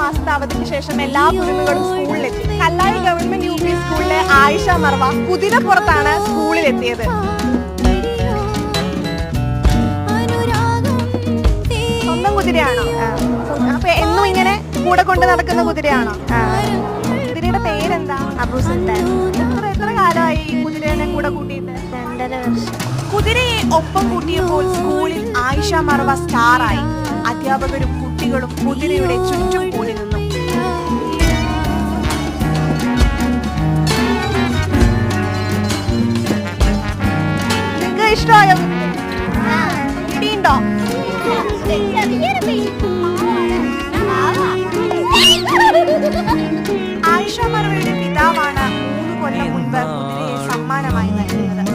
മാസത്തെ അവധിക്ക് ശേഷം എല്ലാ കുരുന്നുകളും സ്കൂളിലെത്തി. കല്ലായി ഗവൺമെന്റ് UP സ്കൂളിലെ ആയിഷ മർവ കുതിരപ്പുറത്താണ് സ്കൂളിലെത്തിയത്. സ്വന്തം കുതിരയാണോ? അപ്പൊ എന്നും ഇങ്ങനെ കൂടെ കൊണ്ട് നടക്കുന്ന കുതിരയാണോ? കുതിരയുടെ പേരെന്താ? അബൂസുൽത്താൻ. എത്ര കാലമായി കുതിരേനെ കൂടെ കൂട്ടിയിട്ട്? 2.5 വർഷം. കുതിരയെ ഒപ്പം കൂട്ടിയപ്പോൾ സ്കൂളിൽ ആയിഷ മർവ സ്റ്റാറായി. അധ്യാപകരും കുട്ടികളും കുതിരയുടെ ചുറ്റും കൂടി നിന്നു. നിങ്ങൾക്ക് ഇഷ്ടമായോ? ഇടിയുണ്ടോ? ആയിഷ മർവയുടെ പിതാവാണ് 3 കൊല്ലം മുൻപ് കുതിരയെ സമ്മാനമായി നൽകുന്നത്.